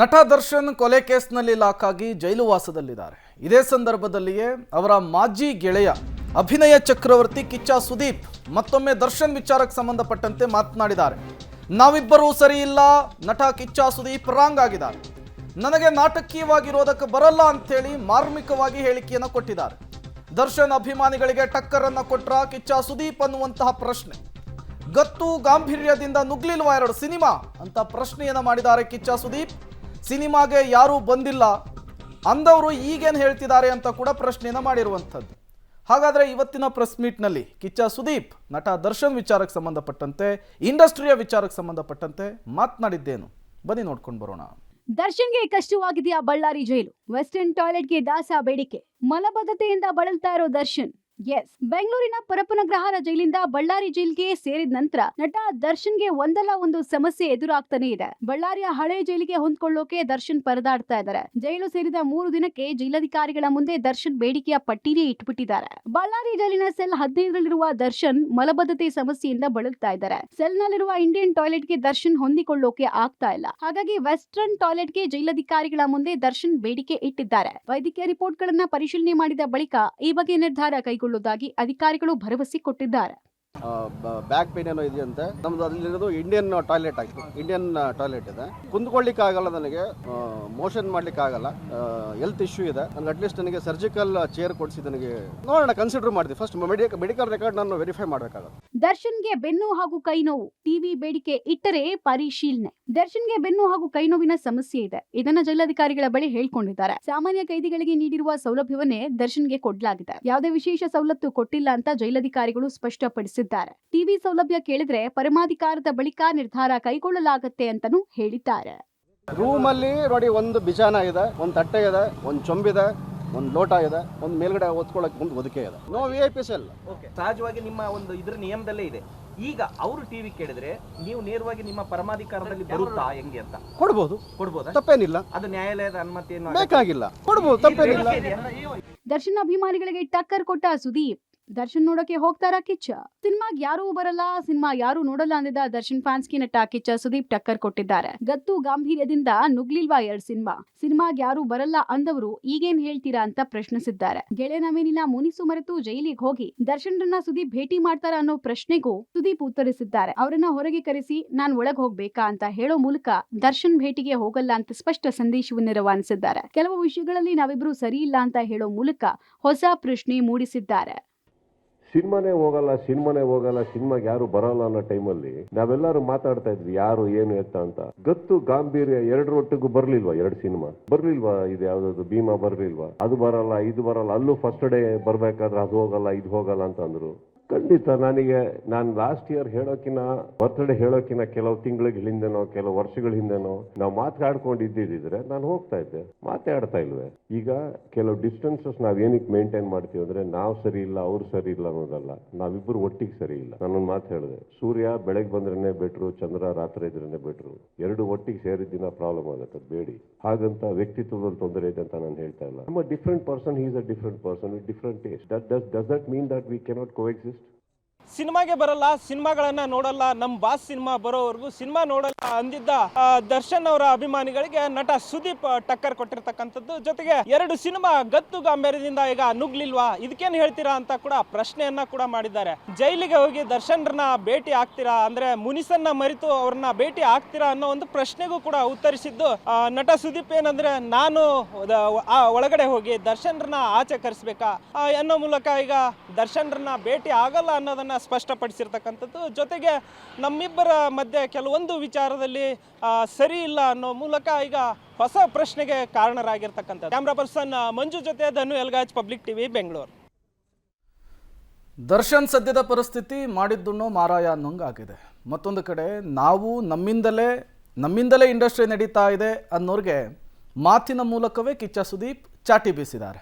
ನಟ ದರ್ಶನ್ ಕೊಲೆ ಕೇಸ್ನಲ್ಲಿ ಲಾಕ್ ಆಗಿ ಜೈಲುವಾಸದಲ್ಲಿದ್ದಾರೆ. ಇದೇ ಸಂದರ್ಭದಲ್ಲಿಯೇ ಅವರ ಮಾಜಿ ಗೆಳೆಯ ಅಭಿನಯ ಚಕ್ರವರ್ತಿ ಕಿಚ್ಚ ಸುದೀಪ್ ಮತ್ತೊಮ್ಮೆ ದರ್ಶನ್ ವಿಚಾರಕ್ಕೆ ಸಂಬಂಧಪಟ್ಟಂತೆ ಮಾತನಾಡಿದ್ದಾರೆ. ನಾವಿಬ್ಬರೂ ಸರಿ ಇಲ್ಲ, ನಟ ಕಿಚ್ಚ ಸುದೀಪ್ ರಾಂಗ್ ಆಗಿದ್ದಾರೆ, ನನಗೆ ನಾಟಕೀಯವಾಗಿರೋದಕ್ಕೆ ಬರಲ್ಲ ಅಂತೇಳಿ ಮಾರ್ಮಿಕವಾಗಿ ಹೇಳಿಕೆಯನ್ನು ಕೊಟ್ಟಿದ್ದಾರೆ. ದರ್ಶನ್ ಅಭಿಮಾನಿಗಳಿಗೆ ಟಕ್ಕರನ್ನು ಕೊಟ್ರ ಕಿಚ್ಚ ಸುದೀಪ್ ಅನ್ನುವಂತಹ ಪ್ರಶ್ನೆ, ಗತ್ತು ಗಾಂಭೀರ್ಯದಿಂದ ನುಗ್ಲಿಲ್ವಾ ಎರಡು ಸಿನಿಮಾ ಅಂತ ಪ್ರಶ್ನೆಯನ್ನು ಮಾಡಿದ್ದಾರೆ ಕಿಚ್ಚ ಸುದೀಪ್. ಸಿನಿಮಾಗೆ ಯಾರೂ ಬಂದಿಲ್ಲ ಅಂದವರು ಈಗೇನು ಹೇಳ್ತಿದ್ದಾರೆ ಅಂತ ಕೂಡ ಪ್ರಶ್ನೆಯನ್ನು ಮಾಡಿರುವಂಥದ್ದು. ಹಾಗಾದರೆ ಇವತ್ತಿನ ಪ್ರೆಸ್ ಮೀಟ್ನಲ್ಲಿ ಕಿಚ್ಚ ಸುದೀಪ್ ನಟ ದರ್ಶನ್ ವಿಚಾರಕ್ಕೆ ಸಂಬಂಧಪಟ್ಟಂತೆ, ಇಂಡಸ್ಟ್ರಿಯ ವಿಚಾರಕ್ಕೆ ಸಂಬಂಧಪಟ್ಟಂತೆ ಮಾತನಾಡಿದ್ದೇನು, ಬನ್ನಿ ನೋಡ್ಕೊಂಡು ಬರೋಣ. ದರ್ಶನ್ಗೆ ಕಷ್ಟವಾಗಿದೆಯಾ ಬಳ್ಳಾರಿ ಜೈಲು? ವೆಸ್ಟರ್ನ್ ಟಾಯ್ಲೆಟ್ಗೆ ದಾಸ ಬೇಡಿಕೆ. ಮಲಬದ್ಧತೆಯಿಂದ ಬಳಲ್ತಾ ಇರೋ ದರ್ಶನ್. ಎಸ್, ಬೆಂಗಳೂರಿನ ಪರಪ್ಪನಗ್ರಹಾರ ಜೈಲಿಂದ ಬಳ್ಳಾರಿ ಜೈಲಿಗೆ ಸೇರಿದ ನಂತರ ನಟ ದರ್ಶನ್ಗೆ ಒಂದಲ್ಲ ಒಂದು ಸಮಸ್ಯೆ ಎದುರಾಗ್ತಾನೆ ಇದೆ. ಬಳ್ಳಾರಿಯ ಹಳೆ ಜೈಲಿಗೆ ಹೊಂದ್ಕೊಳ್ಳೋಕೆ ದರ್ಶನ್ ಪರದಾಡ್ತಾ ಇದ್ದಾರೆ. ಜೈಲು ಸೇರಿದ 3 ದಿನಕ್ಕೆ ಜೈಲಧಿಕಾರಿಗಳ ಮುಂದೆ ದರ್ಶನ್ ಬೇಡಿಕೆಯ ಪಟ್ಟಿನೇ ಇಟ್ಬಿಟ್ಟಿದ್ದಾರೆ. ಬಳ್ಳಾರಿ ಜೈಲಿನ ಸೆಲ್ 15ರಲ್ಲಿರುವ ದರ್ಶನ್ ಮಲಬದ್ಧತೆ ಸಮಸ್ಯೆಯಿಂದ ಬಳಲ್ತಾ ಇದ್ದಾರೆ. ಸೆಲ್ ನಲ್ಲಿರುವ ಇಂಡಿಯನ್ ಟಾಯ್ಲೆಟ್ಗೆ ದರ್ಶನ್ ಹೊಂದಿಕೊಳ್ಳೋಕೆ ಆಗ್ತಾ ಇಲ್ಲ. ಹಾಗಾಗಿ ವೆಸ್ಟರ್ನ್ ಟಾಯ್ಲೆಟ್ಗೆ ಜೈಲಧಿಕಾರಿಗಳ ಮುಂದೆ ದರ್ಶನ್ ಬೇಡಿಕೆ ಇಟ್ಟಿದ್ದಾರೆ. ವೈದ್ಯಕೀಯ ರಿಪೋರ್ಟ್ಗಳನ್ನ ಪರಿಶೀಲನೆ ಮಾಡಿದ ಬಳಿಕ ಈ ಬಗ್ಗೆ ನಿರ್ಧಾರ ಕೈಗೊಳ್ಳುವುದಾಗಿ ಅಧಿಕಾರಿಗಳು ಭರವಸೆ ಕೊಟ್ಟಿದ್ದಾರೆ. ಬ್ಯಾಕ್ ಪೇನ್ ಏನೋ ಇದೆಯಂತೆ. ನಮ್ದು ಅಲ್ಲಿರೋದು ಇಂಡಿಯನ್ ಟಾಯ್ಲೆಟ್ ಆಗಿದೆ. ಇಂಡಿಯನ್ ಟಾಯ್ಲೆಟ್ ಇದೆ. ಕುಂದ್ಕೊಳ್ಳಿಕ್ಕೆ ಆಗಲ್ಲ, ನನಗೆ ಮೋಷನ್ ಮಾಡ್ಲಿಕ್ಕೆ ಆಗಲ್ಲ, ಹೆಲ್ತ್ ಇಶ್ಯೂ ಇದೆ. ನನಗೆ ಅಟ್ಲೀಸ್ಟ್ ನನಗೆ ಸರ್ಜಿಕಲ್ ಚೇರ್ ಕೊಡಿಸಿ ನನಗೆ ನೋಡೋಣ, ಕನ್ಸಿಡರ್ ಮಾಡ್ತೀವಿ. ಫಸ್ಟ್ ಮೆಡಿಕಲ್ ರೆಕಾರ್ಡ್ ನಾನು ವೆರಿಫೈ ಮಾಡಬೇಕಾಗುತ್ತೆ. ದರ್ಶನ್ಗೆ ಬೆನ್ನು ಹಾಗೂ ಕೈ ನೋವು, ಟಿವಿ ಬೇಡಿಕೆ ಇಟ್ಟರೆ ಪರಿಶೀಲನೆ. ದರ್ಶನ್ಗೆ ಬೆನ್ನು ಹಾಗೂ ಕೈ ನೋವಿನ ಸಮಸ್ಯೆ ಇದೆ. ಇದನ್ನ ಜೈಲಧಿಕಾರಿಗಳ ಬಳಿ ಹೇಳ್ಕೊಂಡಿದ್ದಾರೆ. ಸಾಮಾನ್ಯ ಕೈದಿಗಳಿಗೆ ನೀಡಿರುವ ಸೌಲಭ್ಯವನ್ನೇ ದರ್ಶನ್ಗೆ ಕೊಡಲಾಗಿದೆ. ಯಾವುದೇ ವಿಶೇಷ ಸವಲತ್ತು ಕೊಟ್ಟಿಲ್ಲ ಅಂತ ಜೈಲಧಿಕಾರಿಗಳು ಸ್ಪಷ್ಟಪಡಿಸಿದ್ದಾರೆ. ಟಿವಿ ಸೌಲಭ್ಯ ಕೇಳಿದ್ರೆ ಪರಮಾಧಿಕಾರದ ಬಳಿಕ ನಿರ್ಧಾರ ಕೈಗೊಳ್ಳಲಾಗುತ್ತೆ ಅಂತಾನೂ ಹೇಳಿದ್ದಾರೆ. ರೂಮ್ ಅಲ್ಲಿ ನೋಡಿ, ಒಂದು ಬಿಜಾನ ಇದೆ, ಒಂದು ತಟ್ಟೆ ಇದೆ, ಒಂದು ಚೊಂಬಿದೆ, ಒಂದು ಲೋಟ ಇದೆ, ಒಂದು ಮೇಲ್ಗಡೆ ಓದ್ಕೊಳ್ಳೋಕೆ ಒಂದು ಒದಕೆ ಇದೆ. No VIP cell. ಓಕೆ, ಸಹಜವಾಗಿ ನಿಮ್ಮ ಒಂದು ಇದ್ರ ನಿಯಮದಲ್ಲೇ ಇದೆ. ಈಗ ಅವರು ಟಿವಿ ಕೇಳಿದ್ರೆ ನೀವು ನೇರವಾಗಿ ನಿಮ್ಮ ಪರಮಾಧಿಕಾರದಲ್ಲಿ ಬರುತ್ತಾ ಹೆಂಗೆ ಅಂತ ಕೊಡ್ಬೋದಾ? ತಪ್ಪೇನಿಲ್ಲ. ಅದು ನ್ಯಾಯಾಲಯದ ಅನುಮತಿ ಬೇಕಾಗಿಲ್ಲ, ಕೊಡ್ಬೋದು, ತಪ್ಪೇನಿಲ್ಲ. ದರ್ಶನ್ ಅಭಿಮಾನಿಗಳಿಗೆ ಟಕ್ಕರ್ ಕೊಟ್ಟ ಸುದೀಪ್. ದರ್ಶನ್ ನೋಡಕ್ಕೆ ಹೋಗ್ತಾರಾ ಕಿಚ್ಚ? ಸಿನಿಮಾಗ್ ಯಾರೂ ಬರಲ್ಲ, ಸಿನಿಮಾ ಯಾರು ನೋಡಲ್ಲ ಅಂದಿದ್ದ ದರ್ಶನ್ ಫ್ಯಾನ್ಸ್ಗೆ ನಟ ಕಿಚ್ಚ ಸುದೀಪ್ ಟಕ್ಕರ್ ಕೊಟ್ಟಿದ್ದಾರೆ. ಗತ್ತು ಗಾಂಭೀರ್ಯದಿಂದ ನುಗ್ಲಿಲ್ವಾ ಎರಡು ಸಿನಿಮಾಗ್ ಯಾರು ಬರಲ್ಲ ಅಂದವರು ಈಗೇನ್ ಹೇಳ್ತೀರಾ ಅಂತ ಪ್ರಶ್ನಿಸಿದ್ದಾರೆ. ಗೆಳೆಯನ ಮೇಲಿನ ಮುನಿಸು ಮರೆತು ಜೈಲಿಗೆ ಹೋಗಿ ದರ್ಶನ್ರನ್ನ ಸುದೀಪ್ ಭೇಟಿ ಮಾಡ್ತಾರ ಅನ್ನೋ ಪ್ರಶ್ನೆಗೂ ಸುದೀಪ್ ಉತ್ತರಿಸಿದ್ದಾರೆ. ಅವರನ್ನ ಹೊರಗೆ ಕರೆಸಿ ನಾನ್ ಒಳಗ್ ಹೋಗ್ಬೇಕಾ ಅಂತ ಹೇಳೋ ಮೂಲಕ ದರ್ಶನ್ ಭೇಟಿಗೆ ಹೋಗಲ್ಲ ಅಂತ ಸ್ಪಷ್ಟ ಸಂದೇಶವನ್ನು ರವಾನಿಸಿದ್ದಾರೆ. ಕೆಲವು ವಿಷಯಗಳಲ್ಲಿ ನಾವಿಬ್ರು ಸರಿ ಇಲ್ಲ ಅಂತ ಹೇಳೋ ಮೂಲಕ ಹೊಸ ಪ್ರಶ್ನೆ ಮೂಡಿಸಿದ್ದಾರೆ. ಸಿನಿಮಾನೇ ಹೋಗಲ್ಲ, ಸಿನಿಮಾಗೆ ಯಾರು ಬರಲ್ಲ ಅನ್ನೋ ಟೈಮಲ್ಲಿ ನಾವೆಲ್ಲರೂ ಮಾತಾಡ್ತಾ ಇದ್ವಿ ಯಾರು ಏನು ಎತ್ತ ಅಂತ. ಗತ್ತು ಗಾಂಭೀರ್ಯ ಎರಡರೊಟ್ಟಿಗೂ ಬರ್ಲಿಲ್ವಾ? 2 ಸಿನಿಮಾ ಬರ್ಲಿಲ್ವಾ? ಇದು ಯಾವ್ದು ಭೀಮಾ ಬರ್ಲಿಲ್ವಾ? ಅದು ಬರಲ್ಲ, ಇದು ಬರಲ್ಲ. ಅಲ್ಲೂ ಫಸ್ಟ್ ಡೇ ಬರ್ಬೇಕಾದ್ರೆ ಅದು ಹೋಗಲ್ಲ, ಇದು ಹೋಗಲ್ಲ ಅಂತ ಅಂದ್ರು. ಖಂಡಿತ ನಾನು ಲಾಸ್ಟ್ ಇಯರ್ ಬರ್ತ್ಡೇ ಹೇಳೋಕಿನ ಕೆಲವು ತಿಂಗಳಿಗೆ ಹಿಂದೆನೋ ಕೆಲವು ವರ್ಷಗಳ ಹಿಂದೆನೋ ನಾವು ಮಾತಾಡ್ಕೊಂಡಿದ್ದಿದ್ರೆ ನಾನು ಹೋಗ್ತಾ ಇದ್ದೆ. ಮಾತಾಡ್ತಾ ಇಲ್ವೇ? ಈಗ ಕೆಲವು ಡಿಸ್ಟೆನ್ಸಸ್ ನಾವೇನಕ್ಕೆ ಮೇಂಟೈನ್ ಮಾಡ್ತೀವಿ ಅಂದ್ರೆ ನಾವು ಸರಿ ಇಲ್ಲ, ಅವ್ರು ಸರಿ ಇಲ್ಲ ಅನ್ನೋದಲ್ಲ, ನಾವಿಬ್ಬರು ಒಟ್ಟಿಗೆ ಸರಿ ಇಲ್ಲ. ನಾನೊಂದು ಮಾತು ಹೇಳಿದೆ, ಸೂರ್ಯ ಬೆಳಗ್ಗೆ ಬಂದ್ರೇನೆ ಬೆಟ್ರು, ಚಂದ್ರ ರಾತ್ರಿ ಇದ್ರೇನೆ ಬೆಟ್ರು. 2 ಒಟ್ಟಿಗೆ ಸೇರಿದ ದಿನ ಪ್ರಾಬ್ಲಮ್ ಆಗುತ್ತೆ, ಬೇಡಿ. ಹಾಗಂತ ವ್ಯಕ್ತಿತ್ವದಲ್ಲಿ ತೊಂದರೆ ಇದೆ ಅಂತ ನಾನು ಹೇಳ್ತಾ ಇಲ್ಲ. ನಮ್ಮ different person, he is a different person with different taste. Does that mean that we cannot coexist? ಸಿನಿಮಾಗೆ ಬರಲ್ಲ, ಸಿನಿಮಾಗಳನ್ನ ನೋಡಲ್ಲ, ನಮ್ಮ ಬಾಸ್ ಸಿನಿಮಾ ಬರೋವರೆಗೂ ಸಿನಿಮಾ ನೋಡಲ್ಲ ಅಂದಿದ್ದ ದರ್ಶನ್ ಅವರ ಅಭಿಮಾನಿಗಳಿಗೆ ನಟ ಸುದೀಪ್ ಟಕ್ಕರ್ ಕೊಟ್ಟಿರ್ತಕ್ಕಂಥದ್ದು. ಜೊತೆಗೆ 2 ಸಿನಿಮಾ ಗತ್ತು ಗಾಂಭೀರ್ಯದಿಂದ ಈಗ ನುಗ್ಲಿಲ್ವಾ, ಇದಕ್ಕೇನು ಹೇಳ್ತೀರಾ ಅಂತ ಕೂಡ ಪ್ರಶ್ನೆಯನ್ನ ಕೂಡ ಮಾಡಿದ್ದಾರೆ. ಜೈಲಿಗೆ ಹೋಗಿ ದರ್ಶನ್ರನ್ನ ಭೇಟಿ ಆಗ್ತೀರಾ ಅಂದ್ರೆ ಮುನಿಸನ್ನ ಮರಿತು ಅವ್ರನ್ನ ಭೇಟಿ ಆಗ್ತೀರಾ ಅನ್ನೋ ಒಂದು ಪ್ರಶ್ನೆಗೂ ಕೂಡ ಉತ್ತರಿಸಿದ್ದು ನಟ ಸುದೀಪ್. ಏನಂದ್ರೆ ನಾನು ಒಳಗಡೆ ಹೋಗಿ ದರ್ಶನ್ರನ್ನ ಆಚೆ ಕರೆಸ್ಬೇಕಾ ಅನ್ನೋ ಮೂಲಕ ಈಗ ದರ್ಶನ್ರನ್ನ ಭೇಟಿ ಆಗಲ್ಲ ಅನ್ನೋದನ್ನ ಸ್ಪಷ್ಟಪಡಿಸಿರ್ತಕ್ಕಂಥದ್ದು. ಜೊತೆಗೆ ನಮ್ಮಿಬ್ಬರ ಮಧ್ಯೆ ಕೆಲವೊಂದು ವಿಚಾರದಲ್ಲಿ ಸರಿ ಇಲ್ಲ ಅನ್ನೋ ಮೂಲಕ ಈಗ ಹೊಸ ಪ್ರಶ್ನೆಗೆ ಕಾರಣರಾಗಿರ್ತಕ್ಕಂಥದ್ದು. ಕ್ಯಾಮ್ರಾ ಪರ್ಸನ್ ಮಂಜು ಜೊತೆ ಧನು ಎಲ್ಗಾಜ್, ಪಬ್ಲಿಕ್ ಟಿವಿ, ಬೆಂಗಳೂರು. ದರ್ಶನ್ ಸದ್ಯದ ಪರಿಸ್ಥಿತಿ ಮಾಡಿದ್ದುಣ್ಣೋ ಮಾರಾಯ ಅನ್ನೋಂಗಾಗಿದೆ. ಮತ್ತೊಂದು ಕಡೆ ನಾವು ನಮ್ಮಿಂದಲೇ ಇಂಡಸ್ಟ್ರಿ ನಡೀತಾ ಇದೆ ಅನ್ನೋರಿಗೆ ಮಾತಿನ ಮೂಲಕವೇ ಕಿಚ್ಚ ಸುದೀಪ್ ಚಾಟಿ ಬೀಸಿದ್ದಾರೆ.